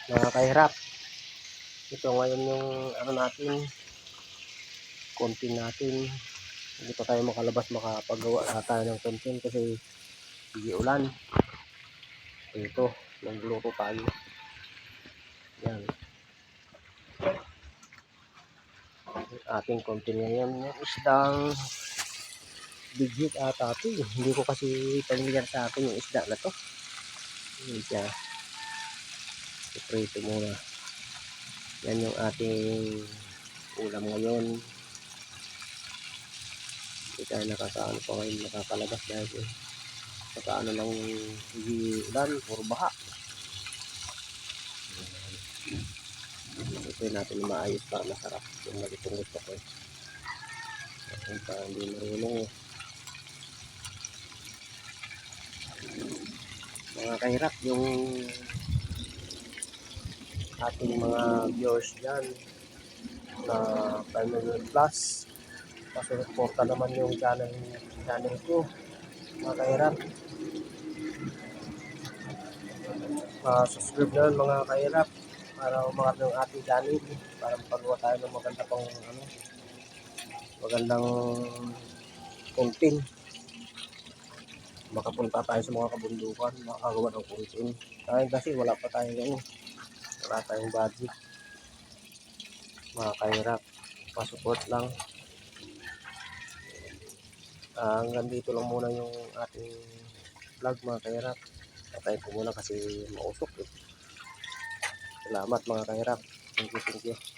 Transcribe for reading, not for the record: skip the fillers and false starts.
Mga kahirap, ito ngayon yung ano natin, content natin. Hindi pa tayo makalabas, makapagawa tayo ng content kasi hindi ulan. Ito, magluto tayo. Yan, ating content ngayon, yung isdang big hit ata ito. Hindi ko kasi familiar sa akin yung isda na to. Hindi siya, iprito muna. Yan yung ating ulam ngayon. Hindi tayo nakakaano pa ngayon, nakakalabas dahil nakaano lang hindi ulan, puro baha. Ito natin maayos para masarap yung malitong gusto ko. Kung pa hindi marunong mga kahirap yung ating mga viewers dyan na Family Plus, pasuporta naman yung channel ko mga kahirap. Subscribe na mga kahirap para umangat ng ating channel, para mapagawa tayo ng maganda pang magandang content. Makapunta tayo sa mga kabundukan, makagawa ng content. Kasi wala pa tayo ganun, wala tayong budget mga kahirap. Pasupport lang. Hanggang dito lang muna yung ating vlog mga kahirap. Patayin ko muna kasi mausok. Salamat mga kahirap. Thank you.